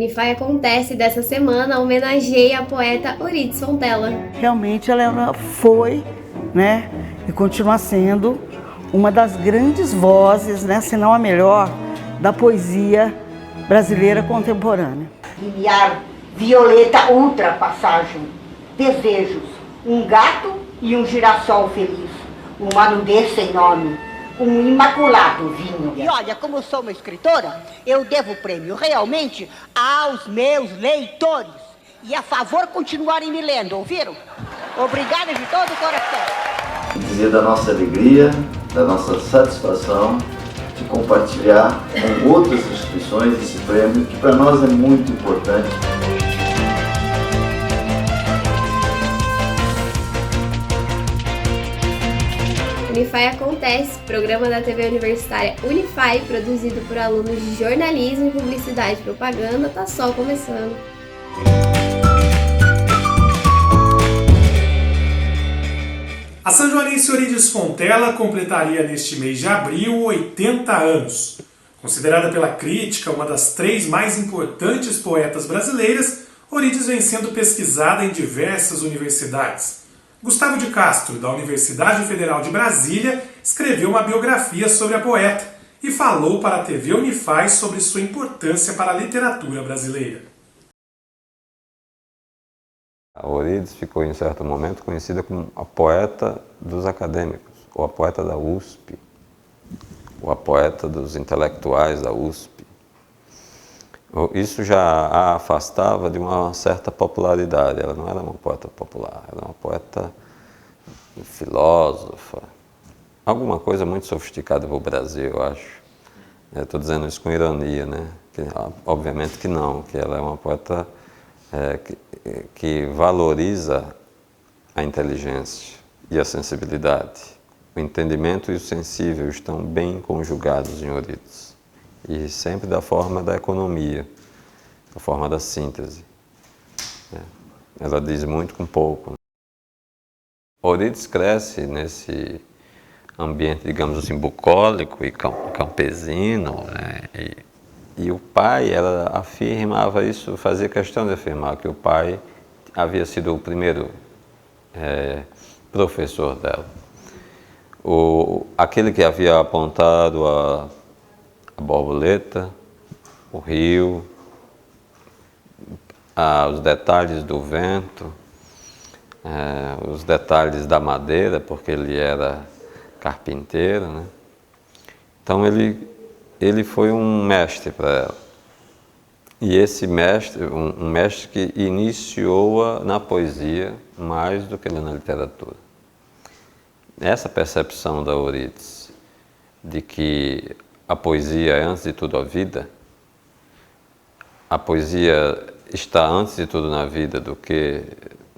Unify Acontece dessa semana homenageia a poeta Eurídice Fontela. Realmente ela foi, né, e continua sendo uma das grandes vozes, né, se não a melhor, da poesia brasileira contemporânea. Limiar, violeta, ultrapassagem, desejos, um gato e um girassol feliz, uma nudez sem nome, um imaculado vinho. E olha, como eu sou uma escritora, eu devo o prêmio realmente aos meus leitores. E a favor continuarem me lendo, ouviram? Obrigada de todo o coração. Dizer da nossa alegria, da nossa satisfação de compartilhar com outras instituições esse prêmio, que para nós é muito importante. Unify Acontece, programa da TV Universitária Unify, produzido por alunos de jornalismo e publicidade e propaganda, tá só começando. A sanjoanense Eurídice Fontela completaria neste mês de abril 80 anos. Considerada pela crítica uma das 3 mais importantes poetas brasileiras, Eurídice vem sendo pesquisada em diversas universidades. Gustavo de Castro, da Universidade Federal de Brasília, escreveu uma biografia sobre a poeta e falou para a TV Unify sobre sua importância para a literatura brasileira. A Eurídice ficou, em certo momento, conhecida como a poeta dos acadêmicos, ou a poeta da USP, ou a poeta dos intelectuais da USP. Isso já a afastava de uma certa popularidade. Ela não era uma poeta popular, ela era uma poeta filósofa, alguma coisa muito sofisticada para o Brasil, eu acho. Estou dizendo isso com ironia, né? Obviamente que não, que ela é uma poeta que valoriza a inteligência e a sensibilidade. O entendimento e o sensível estão bem conjugados em Eurídice. E sempre da forma da economia, da forma da síntese. Ela diz muito com pouco. Eurídice cresce nesse ambiente, digamos assim, bucólico e campesino, né? E o pai, ela afirmava isso, fazia questão de afirmar que o pai havia sido o primeiro professor dela. Aquele que havia apontado a borboleta, o rio, os detalhes do vento, os detalhes da madeira, porque ele era carpinteiro, né? Então ele foi um mestre para ela. E esse mestre, um mestre que iniciou-a na poesia mais do que na literatura. Essa percepção da Eurídice de que a poesia é, antes de tudo, a vida, a poesia está, antes de tudo, na vida do que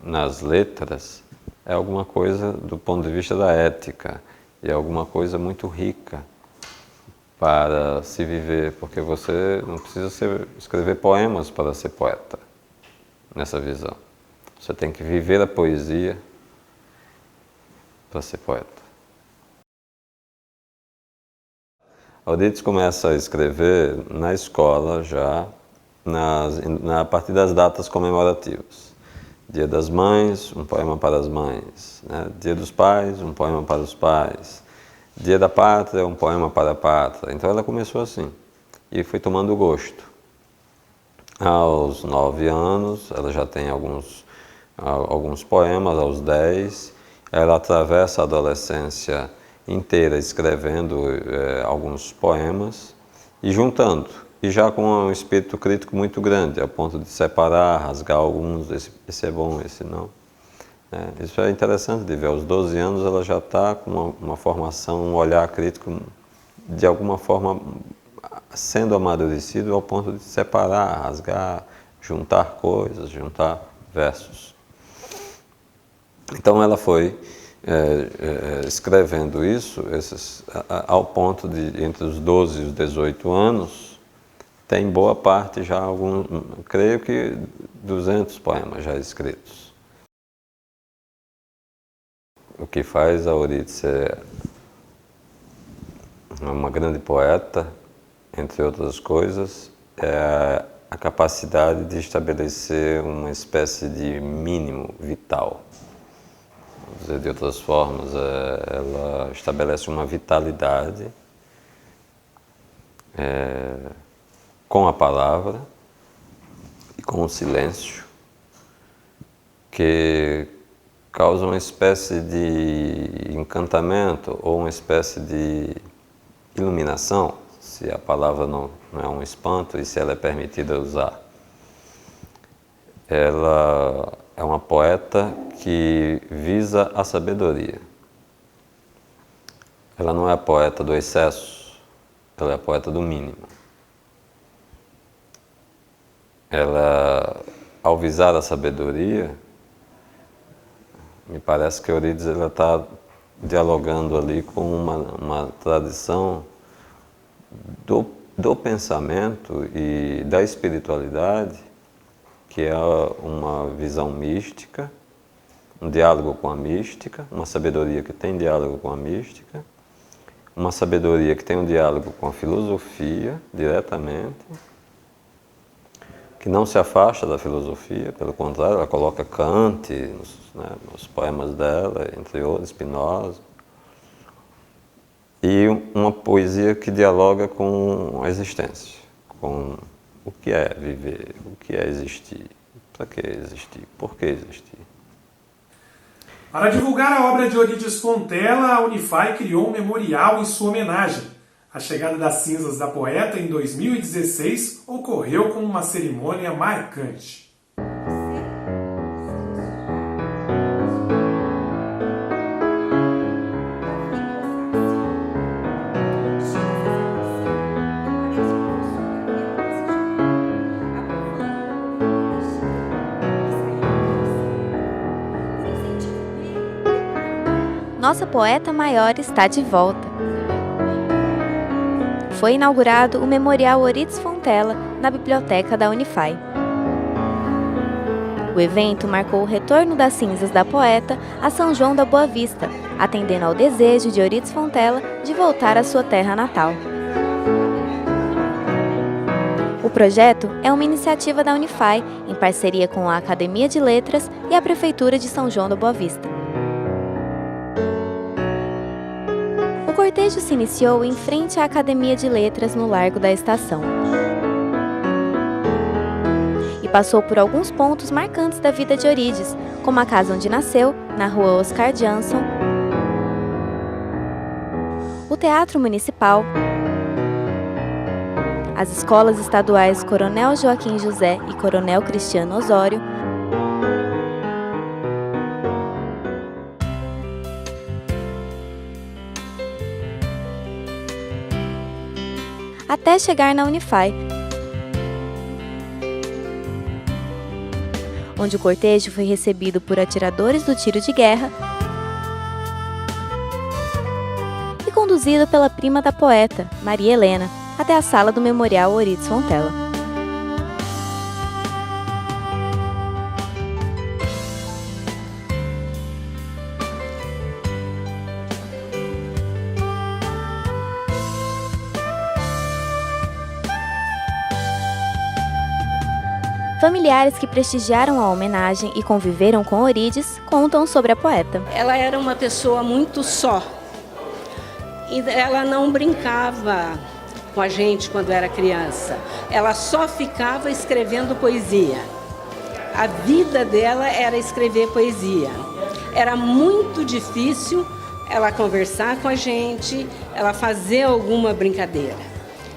nas letras, é alguma coisa do ponto de vista da ética, e é alguma coisa muito rica para se viver, porque você não precisa escrever poemas para ser poeta, nessa visão. Você tem que viver a poesia para ser poeta. Eurídice começa a escrever na escola já, a partir das datas comemorativas. Dia das Mães, um poema para as mães. Né? Dia dos Pais, um poema para os pais. Dia da Pátria, um poema para a pátria. Então ela começou assim, e foi tomando gosto. Aos 9 anos, ela já tem alguns poemas, aos 10, ela atravessa a adolescência inteira escrevendo alguns poemas e juntando, e já com um espírito crítico muito grande, a ponto de separar, rasgar alguns, esse é bom, esse não. Isso é interessante de ver, aos 12 anos ela já está com uma formação, um olhar crítico, de alguma forma sendo amadurecido ao ponto de separar, rasgar, juntar coisas, juntar versos. Então ela foi escrevendo isso, ao ponto de, entre os 12 e os 18 anos, tem boa parte já, creio que 200 poemas já escritos. O que faz a Eurídice ser uma grande poeta, entre outras coisas, é a capacidade de estabelecer uma espécie de mínimo vital. Vou dizer de outras formas, ela estabelece uma vitalidade com a palavra e com o silêncio, que causa uma espécie de encantamento ou uma espécie de iluminação, se a palavra não é um espanto e se ela é permitida usar. Ela é uma poeta que visa a sabedoria. Ela não é a poeta do excesso, ela é a poeta do mínimo. Ela, ao visar a sabedoria, me parece que Eurídice está dialogando ali com uma tradição do pensamento e da espiritualidade, que é uma visão mística, um diálogo com a mística, uma sabedoria que tem diálogo com a mística, uma sabedoria que tem um diálogo com a filosofia diretamente, que não se afasta da filosofia, pelo contrário, ela coloca Kant nos poemas dela, entre outros, Spinoza. E uma poesia que dialoga com a existência, com o que é viver, o que é existir, para que existir, por que existir. Para divulgar a obra de Eurídice Fontela, a Unify criou um memorial em sua homenagem. A chegada das cinzas da poeta em 2016 ocorreu com uma cerimônia marcante. Nossa poeta maior está de volta. Foi inaugurado o Memorial Eurídice Fontela na biblioteca da Unify. O evento marcou o retorno das cinzas da poeta a São João da Boa Vista, atendendo ao desejo de Eurídice Fontela de voltar à sua terra natal. O projeto é uma iniciativa da Unify, em parceria com a Academia de Letras e a Prefeitura de São João da Boa Vista. O cortejo se iniciou em frente à Academia de Letras no Largo da Estação e passou por alguns pontos marcantes da vida de Eurídice, como a casa onde nasceu, na Rua Oscar Jansson, o Teatro Municipal, as escolas estaduais Coronel Joaquim José e Coronel Cristiano Osório, até chegar na Unify, onde o cortejo foi recebido por atiradores do tiro de guerra e conduzido pela prima da poeta, Maria Helena, até a sala do Memorial Eurídice Fontela. Familiares que prestigiaram a homenagem e conviveram com Eurídice contam sobre a poeta. Ela era uma pessoa muito só. E ela não brincava com a gente quando era criança. Ela só ficava escrevendo poesia. A vida dela era escrever poesia. Era muito difícil ela conversar com a gente, ela fazer alguma brincadeira.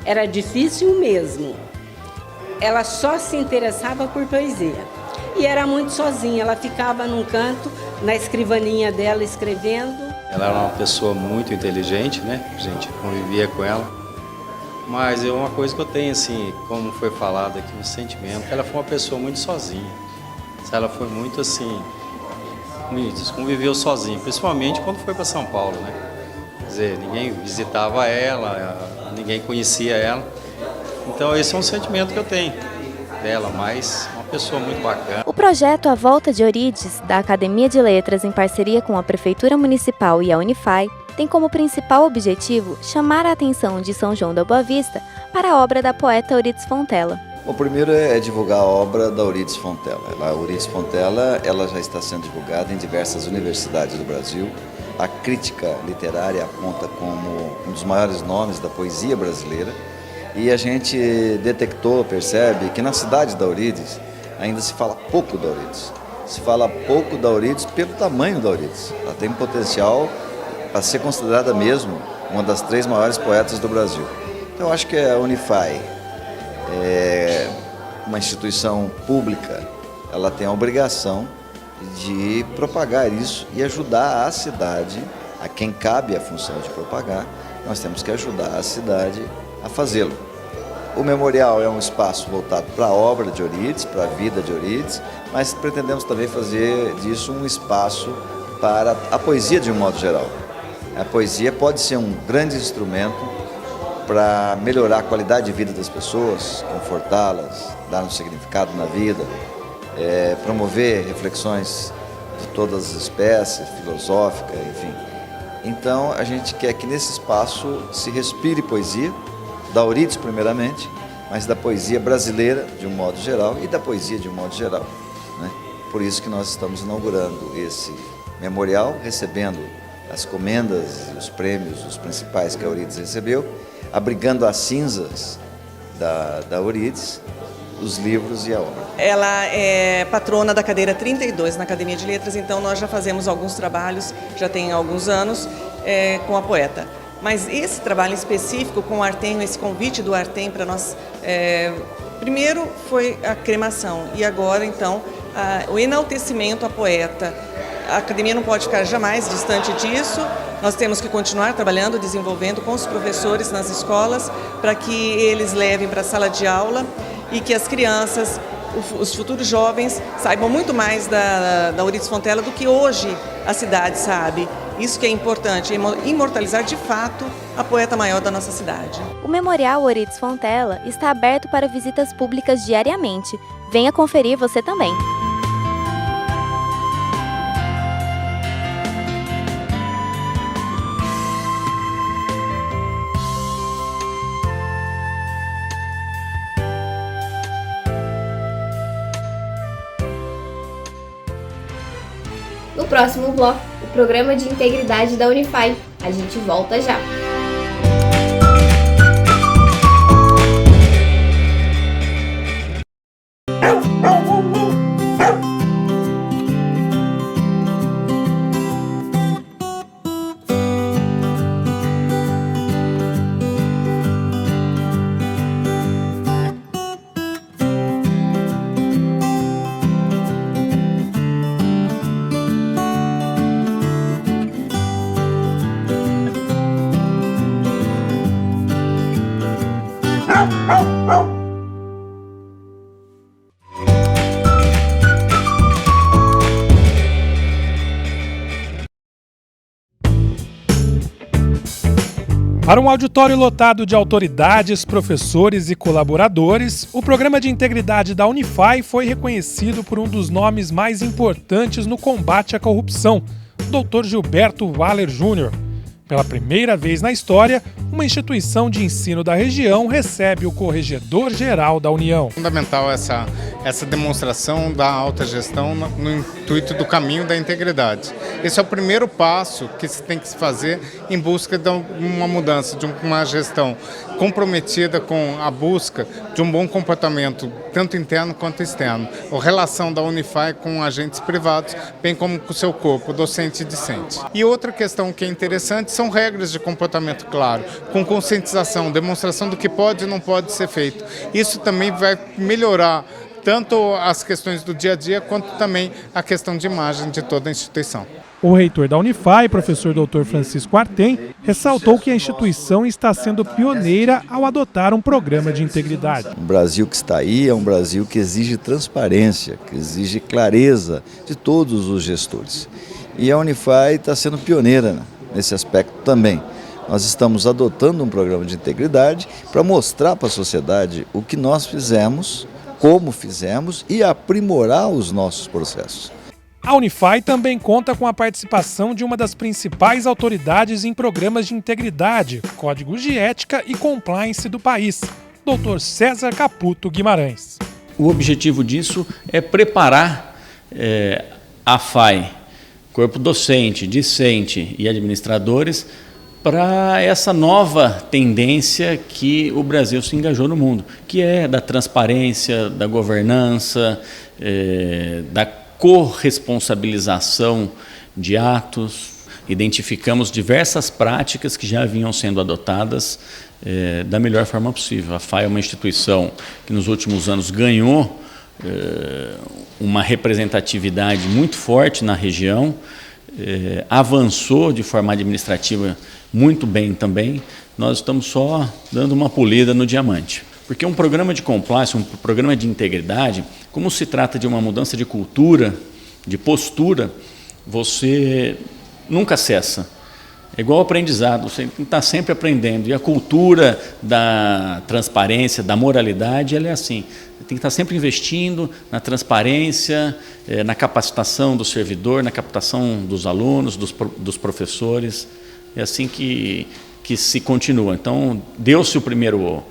Era difícil mesmo. Ela só se interessava por poesia. E era muito sozinha, ela ficava num canto, na escrivaninha dela, escrevendo. Ela era uma pessoa muito inteligente, né? A gente convivia com ela. Mas é uma coisa que eu tenho, assim, como foi falado aqui, um sentimento, ela foi uma pessoa muito sozinha. Ela foi muito, assim, conviveu sozinha, principalmente quando foi para São Paulo, né? Quer dizer, ninguém visitava ela, ninguém conhecia ela. Então esse é um sentimento que eu tenho dela, mas uma pessoa muito bacana. O projeto A Volta de Eurídice, da Academia de Letras, em parceria com a Prefeitura Municipal e a Unify, tem como principal objetivo chamar a atenção de São João da Boa Vista para a obra da poeta Eurídice Fontela. O primeiro é divulgar a obra da Euridice Fontella. A Euridice Fontella ela já está sendo divulgada em diversas universidades do Brasil. A crítica literária aponta como um dos maiores nomes da poesia brasileira. E a gente detectou, percebe, que na cidade da Euridice ainda se fala pouco da Euridice. Se fala pouco da Euridice pelo tamanho da Euridice. Ela tem potencial para ser considerada mesmo uma das 3 maiores poetas do Brasil. Então eu acho que a Unify é uma instituição pública, ela tem a obrigação de propagar isso e ajudar a cidade, a quem cabe a função de propagar, nós temos que ajudar a cidade a fazê-lo. O memorial é um espaço voltado para a obra de Euridice, para a vida de Euridice, mas pretendemos também fazer disso um espaço para a poesia de um modo geral. A poesia pode ser um grande instrumento para melhorar a qualidade de vida das pessoas, confortá-las, dar um significado na vida, promover reflexões de todas as espécies, filosófica, enfim. Então, a gente quer que nesse espaço se respire poesia, da Euridice primeiramente, mas da poesia brasileira de um modo geral e da poesia de um modo geral, né? Por isso que nós estamos inaugurando esse memorial, recebendo as comendas e os prêmios, os principais que a Euridice recebeu, abrigando as cinzas da Euridice, os livros e a obra. Ela é patrona da cadeira 32 na Academia de Letras, então nós já fazemos alguns trabalhos, já tem alguns anos, com a poeta. Mas esse trabalho específico com o Artem, esse convite do Artem para nós, primeiro foi a cremação e agora então o enaltecimento à poeta. A academia não pode ficar jamais distante disso, nós temos que continuar trabalhando, desenvolvendo com os professores nas escolas para que eles levem para a sala de aula e que as crianças, os futuros jovens, saibam muito mais da Euridice Fontella do que hoje a cidade sabe. Isso que é importante, imortalizar de fato a poeta maior da nossa cidade. O Memorial Euridice Fontella está aberto para visitas públicas diariamente. Venha conferir você também. No próximo bloco, o programa de integridade da Unify. A gente volta já. Para um auditório lotado de autoridades, professores e colaboradores, o programa de integridade da Unify foi reconhecido por um dos nomes mais importantes no combate à corrupção, o Dr. Gilberto Waller Jr. Pela primeira vez na história, uma instituição de ensino da região recebe o Corregedor-Geral da União. Fundamental essa demonstração da alta gestão no intuito do caminho da integridade. Esse é o primeiro passo que se tem que se fazer em busca de uma mudança, de uma gestão comprometida com a busca de um bom comportamento, tanto interno quanto externo. A relação da Unify com agentes privados, bem como com o seu corpo, docente e discente. E outra questão que é interessante são regras de comportamento claro, com conscientização, demonstração do que pode e não pode ser feito. Isso também vai melhorar tanto as questões do dia a dia, quanto também a questão de imagem de toda a instituição. O reitor da Unify, professor Dr. Francisco Artem, ressaltou que a instituição está sendo pioneira ao adotar um programa de integridade. O Brasil que está aí é um Brasil que exige transparência, que exige clareza de todos os gestores. E a Unify está sendo pioneira nesse aspecto também. Nós estamos adotando um programa de integridade para mostrar para a sociedade o que nós fizemos, como fizemos e aprimorar os nossos processos. A Unify também conta com a participação de uma das principais autoridades em programas de integridade, códigos de ética e compliance do país, Dr. César Caputo Guimarães. O objetivo disso é preparar a FAI, corpo docente, discente e administradores, para essa nova tendência que o Brasil se engajou no mundo, que é da transparência, da governança, da corresponsabilização de atos. Identificamos diversas práticas que já vinham sendo adotadas da melhor forma possível. A FAI é uma instituição que nos últimos anos ganhou uma representatividade muito forte na região, avançou de forma administrativa muito bem também. Nós estamos só dando uma polida no diamante. Porque um programa de compliance, um programa de integridade, como se trata de uma mudança de cultura, de postura, você nunca cessa. É igual ao aprendizado, você está sempre aprendendo. E a cultura da transparência, da moralidade, ela é assim. Você tem que estar sempre investindo na transparência, na capacitação do servidor, na captação dos alunos, dos professores. É assim que se continua. Então, deu-se o primeiro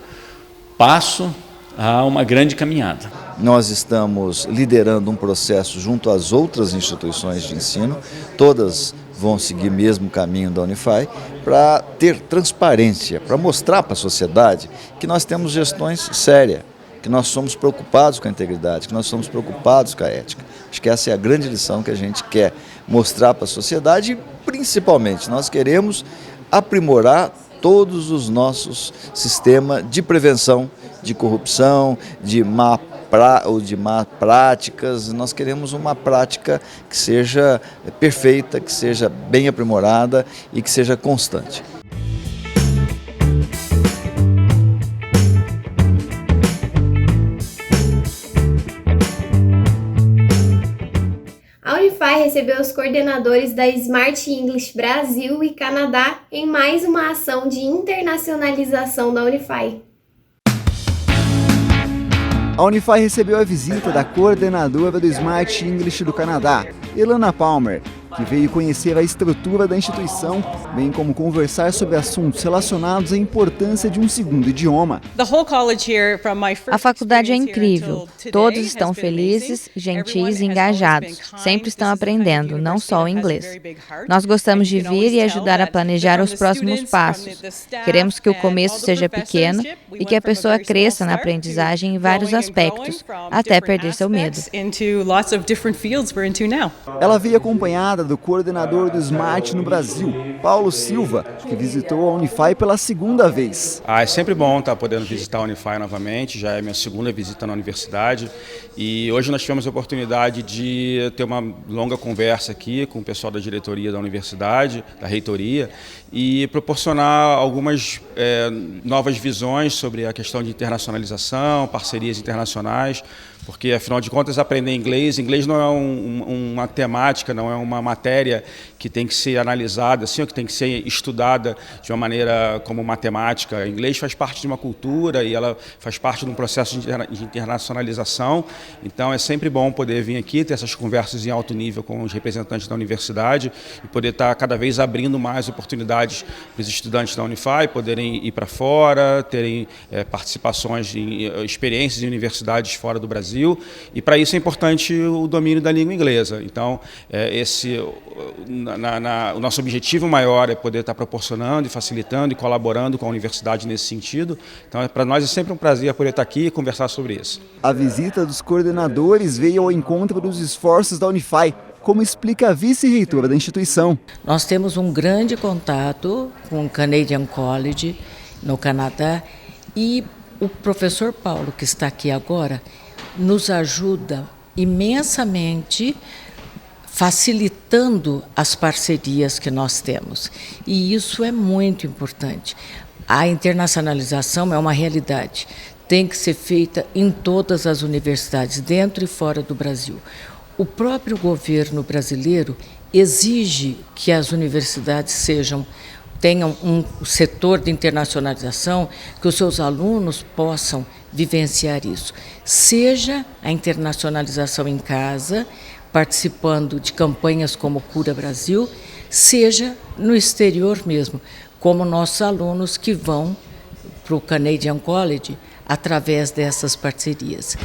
passo a uma grande caminhada. Nós estamos liderando um processo junto às outras instituições de ensino, todas vão seguir o mesmo caminho da Unify, para ter transparência, para mostrar para a sociedade que nós temos gestões sérias, que nós somos preocupados com a integridade, que nós somos preocupados com a ética. Acho que essa é a grande lição que a gente quer mostrar para a sociedade e, principalmente, nós queremos aprimorar todos os nossos sistemas de prevenção de corrupção, de má práticas. Nós queremos uma prática que seja perfeita, que seja bem aprimorada e que seja constante. A Unify recebeu os coordenadores da Smart English Brasil e Canadá em mais uma ação de internacionalização da Unify. A Unify recebeu a visita da coordenadora do Smart English do Canadá, Ilana Palmer, que veio conhecer a estrutura da instituição, bem como conversar sobre assuntos relacionados à importância de um segundo idioma. A faculdade é incrível. Todos estão felizes, gentis e engajados. Sempre estão aprendendo, não só o inglês. Nós gostamos de vir e ajudar a planejar os próximos passos. Queremos que o começo seja pequeno e que a pessoa cresça na aprendizagem em vários aspectos, até perder seu medo. Ela veio acompanhada do coordenador do Smart no Brasil, Paulo Silva, que visitou a Unify pela segunda vez. É sempre bom estar podendo visitar a Unify novamente, já é minha segunda visita na universidade e hoje nós tivemos a oportunidade de ter uma longa conversa aqui com o pessoal da diretoria da universidade, da reitoria, e proporcionar algumas novas visões sobre a questão de internacionalização, parcerias internacionais, porque, afinal de contas, aprender inglês não é uma temática, não é uma matéria que tem que ser analisada, assim, ou que tem que ser estudada de uma maneira como matemática. O inglês faz parte de uma cultura e ela faz parte de um processo de internacionalização. Então, é sempre bom poder vir aqui, ter essas conversas em alto nível com os representantes da universidade e poder estar cada vez abrindo mais oportunidades para os estudantes da Unify, poderem ir para fora, terem participações em experiências em universidades fora do Brasil. E para isso é importante o domínio da língua inglesa. Então, o nosso objetivo maior é poder estar proporcionando e facilitando e colaborando com a universidade nesse sentido. Então, para nós é sempre um prazer poder estar aqui e conversar sobre isso. A visita dos coordenadores veio ao encontro dos esforços da Unify, como explica a vice-reitora da instituição. Nós temos um grande contato com o Canadian College, no Canadá, e o professor Paulo, que está aqui agora, nos ajuda imensamente facilitando as parcerias que nós temos. E isso é muito importante. A internacionalização é uma realidade. Tem que ser feita em todas as universidades, dentro e fora do Brasil. O próprio governo brasileiro exige que as universidades tenham um setor de internacionalização, que os seus alunos possam vivenciar isso. Seja a internacionalização em casa, participando de campanhas como Cura Brasil, seja no exterior mesmo, como nossos alunos que vão para o Canadian College através dessas parcerias.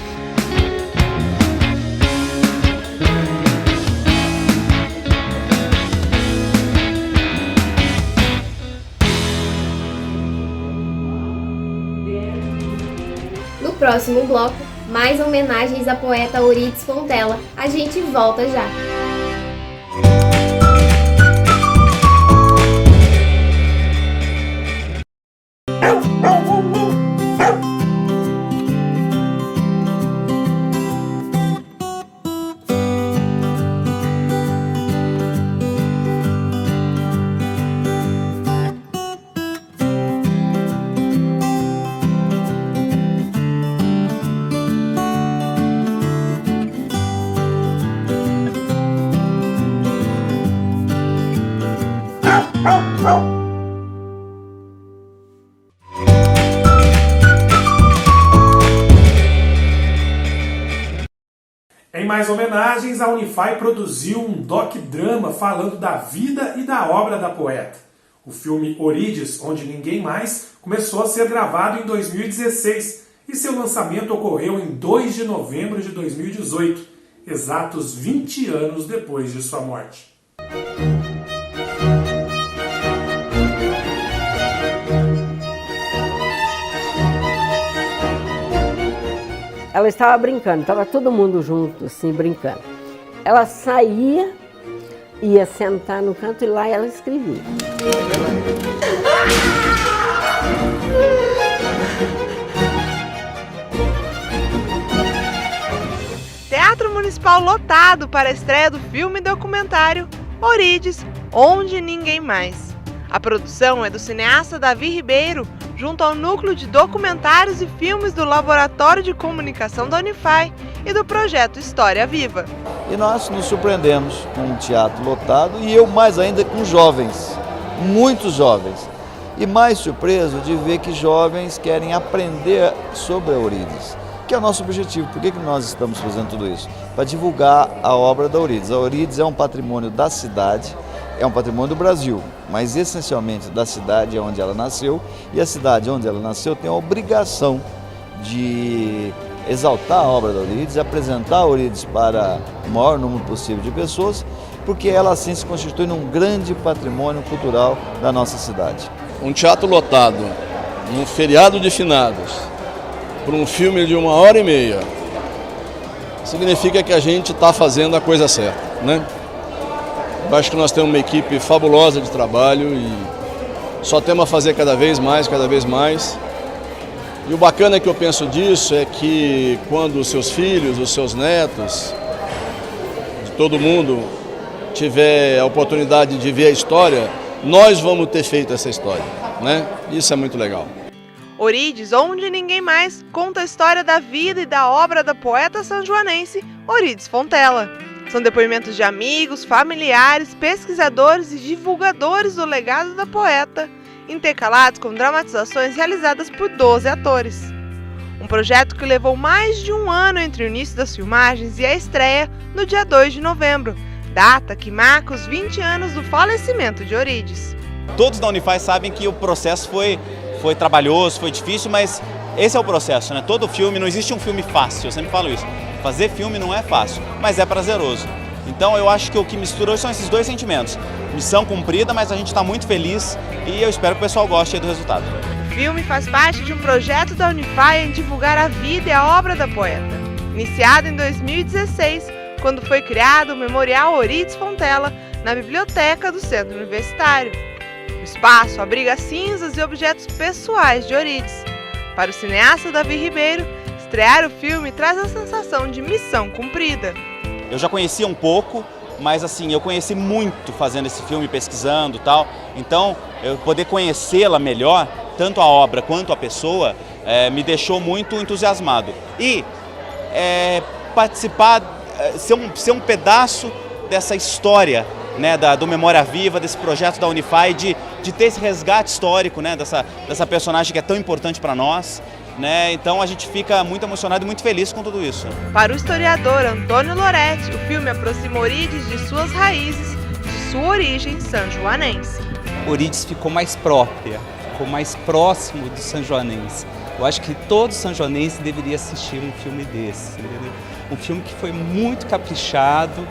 No próximo bloco, mais homenagens à poeta Eurídice Fontella. A gente volta já. Em mais homenagens, a Unify produziu um doc-drama falando da vida e da obra da poeta. O filme Eurídice, Onde Ninguém Mais, começou a ser gravado em 2016 e seu lançamento ocorreu em 2 de novembro de 2018, exatos 20 anos depois de sua morte. Ela estava brincando, estava todo mundo junto, assim, brincando. Ela saía, ia sentar no canto e lá ela escrevia. Teatro Municipal lotado para a estreia do filme documentário Eurídice, Onde Ninguém Mais. A produção é do cineasta Davi Ribeiro, junto ao Núcleo de Documentários e Filmes do Laboratório de Comunicação da Unify e do projeto História Viva. E nós nos surpreendemos com um teatro lotado e eu mais ainda com jovens, muitos jovens. E mais surpreso de ver que jovens querem aprender sobre a Eurídice, que é o nosso objetivo. Por que nós estamos fazendo tudo isso? Para divulgar a obra da Eurídice. A Eurídice é um patrimônio da cidade, é um patrimônio do Brasil, mas essencialmente da cidade onde ela nasceu, e a cidade onde ela nasceu tem a obrigação de exaltar a obra da Eurídice, apresentar a Eurídice para o maior número possível de pessoas, porque ela assim se constitui num grande patrimônio cultural da nossa cidade. Um teatro lotado, num feriado de finados, por um filme de 1h30, significa que a gente está fazendo a coisa certa, né? Eu acho que nós temos uma equipe fabulosa de trabalho e só temos a fazer cada vez mais. E o bacana que eu penso disso é que quando os seus filhos, os seus netos, de todo mundo, tiver a oportunidade de ver a história, nós vamos ter feito essa história, né? Isso é muito legal. Eurídice, Onde Ninguém Mais, conta a história da vida e da obra da poeta sanjoanense Eurídice Fontella. São depoimentos de amigos, familiares, pesquisadores e divulgadores do legado da poeta, intercalados com dramatizações realizadas por 12 atores. Um projeto que levou mais de um ano entre o início das filmagens e a estreia no dia 2 de novembro, data que marca os 20 anos do falecimento de Eurídice. Todos da Unify sabem que o processo foi trabalhoso, foi difícil, mas esse é o processo, né? Todo filme, não existe um filme fácil, eu sempre falo isso. Fazer filme não é fácil, mas é prazeroso. Então eu acho que o que mistura hoje são esses dois sentimentos. Missão cumprida, mas a gente está muito feliz e eu espero que o pessoal goste do resultado. O filme faz parte de um projeto da Unify em divulgar a vida e a obra da poeta. Iniciado em 2016, quando foi criado o Memorial Eurídice Fontella na biblioteca do Centro Universitário. O espaço abriga cinzas e objetos pessoais de Eurídice. Para o cineasta Davi Ribeiro, estrear o filme traz a sensação de missão cumprida. Eu já conhecia um pouco, mas assim, eu conheci muito fazendo esse filme, pesquisando e tal. Então, eu poder conhecê-la melhor, tanto a obra quanto a pessoa, me deixou muito entusiasmado. E participar, ser um pedaço dessa história, né, do Memória Viva, desse projeto da Unify, de ter esse resgate histórico, né, dessa personagem que é tão importante para nós. Né? Então a gente fica muito emocionado e muito feliz com tudo isso. Para o historiador Antônio Loretti, o filme aproxima Eurídice de suas raízes, de sua origem sanjoanense. Eurídice ficou mais própria, ficou mais próximo do sanjoanense. Eu acho que todo sanjoanense deveria assistir um filme desse, entendeu? Um filme que foi muito caprichado,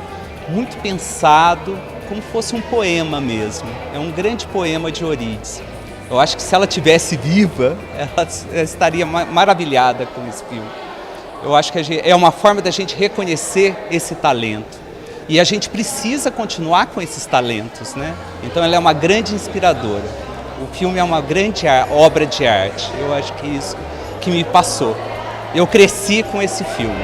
muito pensado, como fosse um poema mesmo. É um grande poema de Eurídice. Eu acho que se ela tivesse viva, ela estaria maravilhada com esse filme. Eu acho que é uma forma da gente reconhecer esse talento. E a gente precisa continuar com esses talentos, né? Então ela é uma grande inspiradora. O filme é uma grande obra de arte. Eu acho que isso que me passou. Eu cresci com esse filme.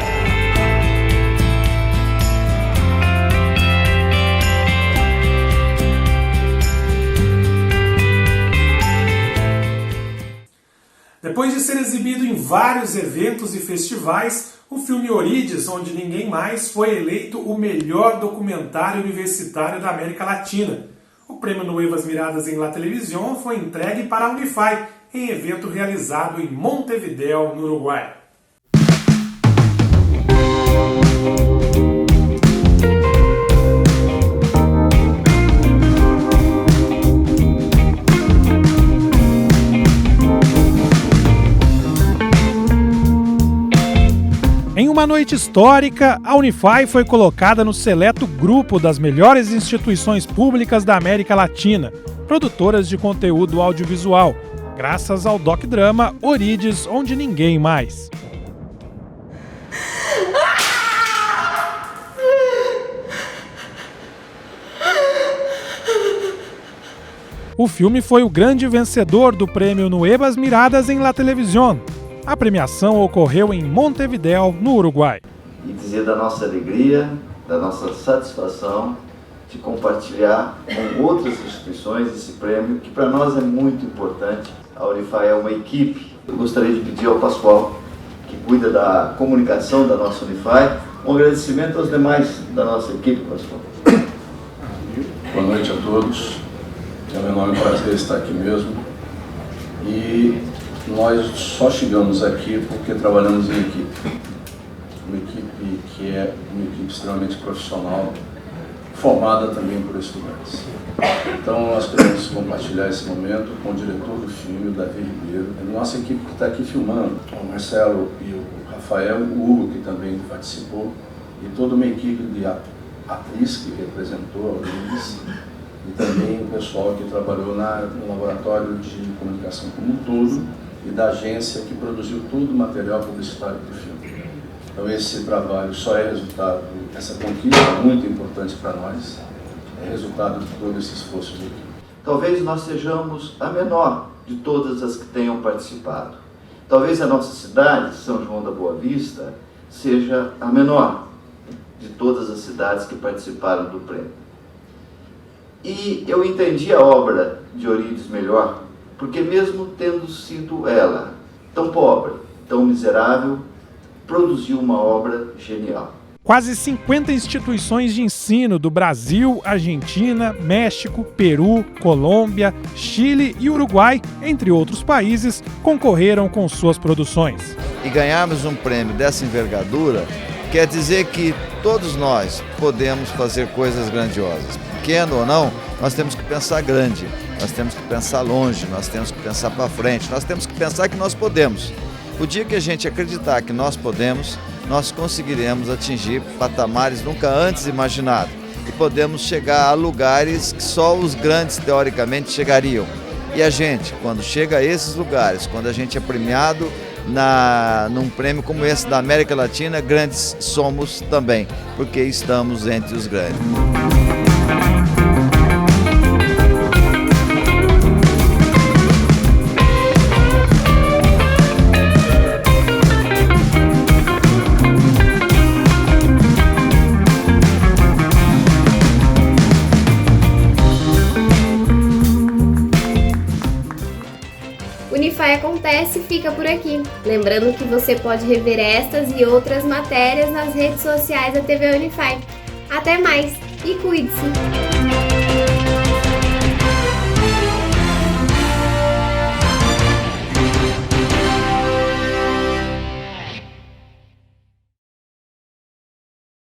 Depois de ser exibido em vários eventos e festivais, o filme Eurídice, Onde Ninguém Mais, foi eleito o melhor documentário universitário da América Latina. O prêmio Nuevas Miradas em La Televisión foi entregue para a Unify, em evento realizado em Montevideo, no Uruguai. Em uma noite histórica, a Unify foi colocada no seleto grupo das melhores instituições públicas da América Latina, produtoras de conteúdo audiovisual, graças ao doc-drama Eurídice, Onde Ninguém Mais. O filme foi o grande vencedor do prêmio Nuevas Miradas em La Televisión. A premiação ocorreu em Montevideo, no Uruguai. E dizer da nossa alegria, da nossa satisfação de compartilhar com outras instituições esse prêmio, que para nós é muito importante. A Unify é uma equipe. Eu gostaria de pedir ao Pascoal, que cuida da comunicação da nossa Unify, um agradecimento aos demais da nossa equipe, Pascoal. Boa noite a todos. É um enorme prazer estar aqui mesmo. E nós só chegamos aqui porque trabalhamos em equipe. Uma equipe que é uma equipe extremamente profissional, formada também por estudantes. Então nós queremos compartilhar esse momento com o diretor do filme, o Davi Ribeiro, a nossa equipe que está aqui filmando, o Marcelo e o Rafael, o Hugo, que também participou, e toda uma equipe de atriz que representou a Eurídice, e também o pessoal que trabalhou no laboratório de comunicação como um todo, e da agência que produziu todo o material publicitário do filme. Então esse trabalho só é resultado, essa conquista muito importante para nós, é resultado de todo esse esforço de equipe. Talvez nós sejamos a menor de todas as que tenham participado. Talvez a nossa cidade, São João da Boa Vista, seja a menor de todas as cidades que participaram do prêmio. E eu entendi a obra de Eurídice melhor, porque mesmo tendo sido ela tão pobre, tão miserável, produziu uma obra genial. Quase 50 instituições de ensino do Brasil, Argentina, México, Peru, Colômbia, Chile e Uruguai, entre outros países, concorreram com suas produções. E ganharmos um prêmio dessa envergadura quer dizer que todos nós podemos fazer coisas grandiosas. Pequeno ou não, nós temos que pensar grande, nós temos que pensar longe, nós temos que pensar para frente, nós temos que pensar que nós podemos. O dia que a gente acreditar que nós podemos, nós conseguiremos atingir patamares nunca antes imaginados e podemos chegar a lugares que só os grandes teoricamente chegariam. E a gente, quando chega a esses lugares, quando a gente é premiado num prêmio como esse da América Latina, grandes somos também, porque estamos entre os grandes. Unify Acontece fica por aqui. Lembrando que você pode rever estas e outras matérias nas redes sociais da TV Unify. Até mais e cuide-se!